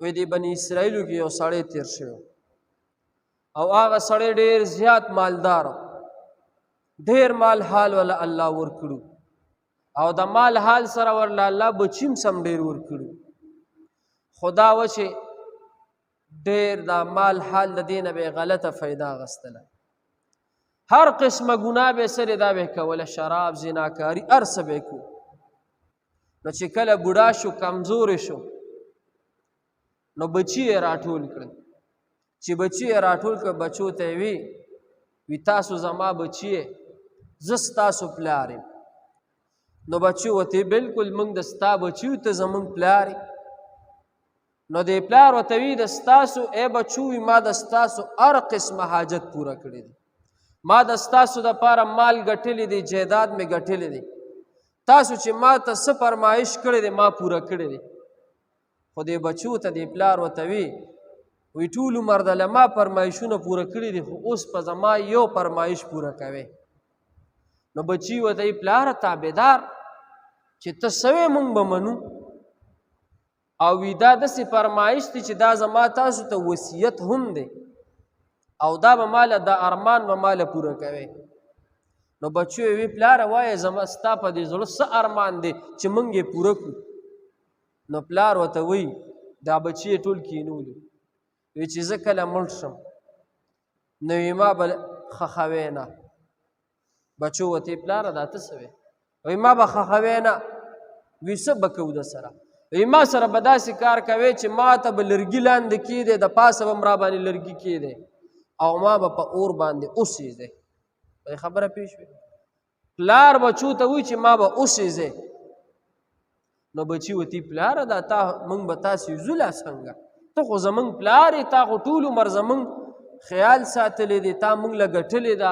وی دی بنی اسرائیلو کې یو سړی تیر شوی او هغه سړی ډېر زیات مالدار ډېر مال حال ولا الله ورکړو او د مال حال سره ورله الله بچیم سم ډېر ورکړو خدا و چې ډېر دا مال حال د دې نه به غلطه فایده اخیستله هر قسمه ګناه به سره دا به کوله شراب زناکاري هر څه به کو نو چې کله بوډا شو کمزورې شو نو بچي یې راټول کړل چې بچي یې راټول کړ بچو ته وی تاسو زما بچي یې زه ستاسو پلار یم نو بچو ورته بلکل موږ د ستا بچي ته زموږ پلار نو د پلار ورته وي د ستاسو ای بچو ما د ستاسو هر قسمه حاجت پوره کړې دي ما د ستاسو دپاره مال ګټلی دی جیداد مې ګټلی دی تاسو چې ما ته څه فرمایش کړی دی ما پوره کړی دی خو دې بچو ته دې پلار ورته وی ټول عمر دله ما فرمایشونه پوره کړي دي خو اوس په زما یو فرمایش پوره کوې نو بچي ورته وی پلاره تابعدار چې ته څه موږ به منو او وی دا داسې فرمایش دی چې دا زما تاسو ته وصیت هم دی او دا به ماله دا ارمان به ماله پوره کوې نو بچو یې وی پلاره وایه زما ستا په دې زړه څه ارمان دی چې موږ یې پوره کړو نو پلار ورته وی دا بچی یې ټول کینولو وی چې زه کله مړ شم نو وی ما به خښوې نه بچو ورته پلاره دا ته څه وی وی ما به خښوې نه وی څه به کوو د سره وی ما سره به داسې کار کوې چې ما ته به لرګي لاندې کېدی د پاسه به م را باندې لرګي کېدی او ما به په اور باندې اوسېږدی خبره پوه شوې پلار بچو ته وی چې ما به اوسېږدی نو بچي وتی پلاره دا تا موږ به تاسې زولا څنګه ته خو زموږ پلار یې تا خو ټول عمر زموږ خیال ساتلی دی تا موږ له ګټلې ده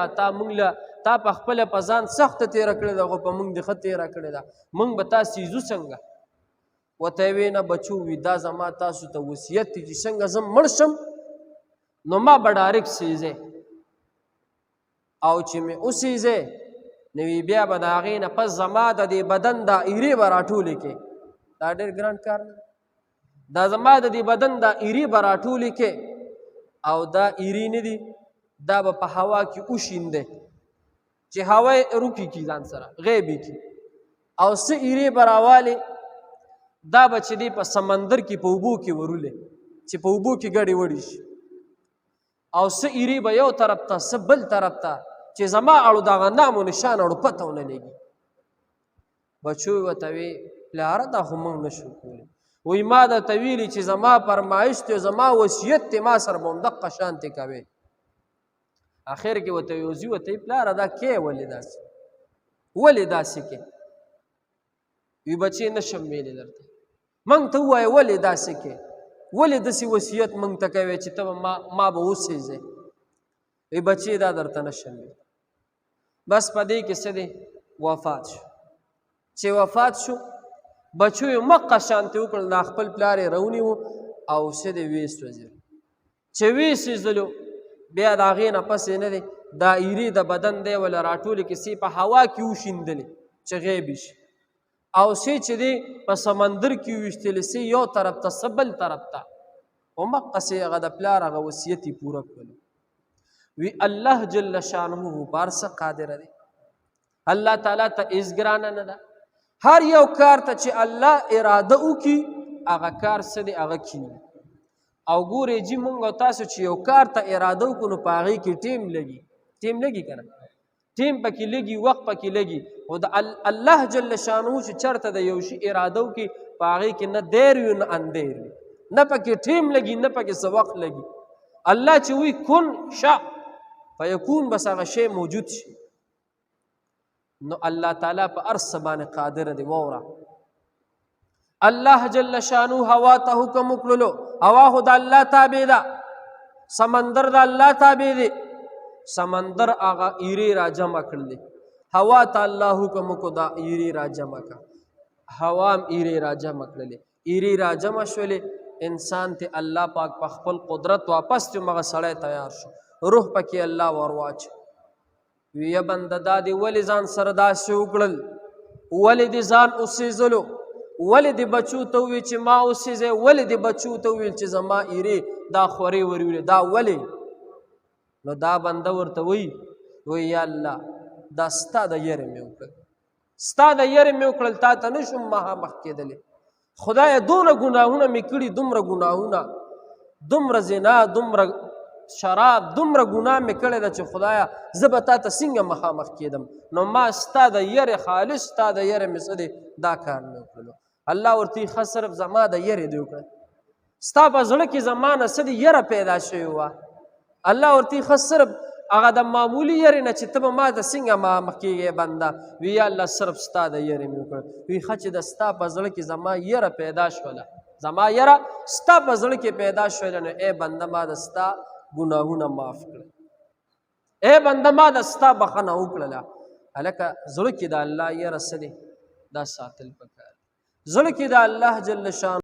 تا په خپله په ځان سخته تېره کړې ده خو په موږ دې ښه تېره کړې ده موږ به تاسې زو څنګه ورته یې وی نه بچو وي دا زما تاسو ته وصیت دی چې څنګه زه مړ شم نو ما به ډایرکټ سیځې او چې مې اوسیځې نو بیا به د هغې نه پس زما د دې بدن دا ایرې به راټولې کې دا ډېر ګران کار نه دا زما د دې بدن دا ایرې به راټولې کې او دا ایرې نه دي دا به په هوا کې وشیندې چې هوا یې روکي کي ځان سره غیبي کي او څه ایرې به راوالې دا به چې دی په سمندر کې په اوبو کې ورولې چې په اوبو کې ګډې وړې شي او څه ایرې به یو طرف ته څه بل طرف ته چې زما اړو دغه نام و نشان اړو پته ونه لګي بچو ورته وی پلاره دا خو موږ نشو کولی وی ما درته ویلي چې زما فرمایش دی زما وصیت دی ما سره به همدقه شانتې کوې اخر کې ورته وزي ورته وی پلاره دا کې ولې داسې کې وی بچې نشم ویلی درته موږ ته ووایه ولې داسې کې ولې داسې وصیت موږ ته کوې چې ته ما به وسېځې وی بچې دا درته نشم ویلی بس په دې کې څه دی وفات شو چې وفات شو بچو یې مقه شانتې وکړل دا خپل پلار یې راونیو او څه دی ویې سوځېدل چې ویې سوځېدلو بیا د هغې نه پس یې نه دی دا ایرې د بدن دی وله راټولې کې سې په هوا کې وشیندلې چې غیبې شي او سې چې دی په سمندر کې وویشتلې سې یو طرف ته څه بل طرف ته همقسې هغه د پلار هغه وصیت یې پوره کړلو وی الله جل شانه بار څه قادر دی الله تعالی ته هېڅ ګرانه نه ده هر یو کار ته چې الله اراده وکړي هغه کار څه دی هغه کېږي او ګورې جي موږ او تاسو چې یو کار ته اراده وکړو نو په هغې کې ټیم لګي که نه ټیم پکې لګي وخت پکې لګي خو د الله جل شانه چې چېرته د یو شي اراده وکړي په هغې کې نه دیر وي نه اندیر وي نه پکې ټیم لګي نه پکې څه وخت لګي الله چې وی کن شا فیکون بس هغه شی موجود شي نو الله تعالی په هر څه باندې قادر دی واوره الله جل شانو هوا ته حکم وکړلو هوا خو د الله تابع ده سمندر د الله تابع دی سمندر هغه ایرې را جمع کړلې هوا ته الله حکم وکړو دا ایرې را جمع کړه هوا هم ایرې را جمع کړلې ایرې را جمع شولې انسان ته الله پاک په خپل قدرت واپس ته مغه سړی تیار شو روح پکې الله ورواچ وی بنده دا دی ولې ځان سره داسې وکړل ولې دې ځان اوسېزلو ولې دې بچو ته وویل چې ما اوسېږئ ولې دې بچو ته وویل چې زما ایرې دا خورې ورولې دا ولې نو دا بنده ورته وایي یا الله دا ستا د یرې مې وکړل ستا د یرې مې وکړل تا ته نه شم مخامخ کېدلی خدایه دونه ګناهونه مې کړي دومره ګناهونه دومره زنا دومره شراب دومره ګناه مې کړې ده چې خدایه زه به تا ته څنګه مخامخ کېدم نو ما ستا د یرې خالص ستا د یرې مې څه دی دا کار مې وکړلو الله ورته ښه صرف زما د یرې دې وکړه ستا په زړه کې زما نه څه دی یره پیدا شوې وه الله ورته ښه صرف هغه د معمولي یرې نه چې ته به ما ته څنګه مخامخ کېږې بنده وی یا الله صرف ستا د یرې مې وکړه وی ښه چې د ستا په زړه کې زما یره پیدا شوله زما یره ستا په زړه کې پیدا شوله نو ای بنده ما د ستا ګناهونه معاف کړل ای بنده ما د ستا بخښنه وکړله هلکه زړه کې د الله یره څه دی دا ساتل پکار زړه کې د الله جل شان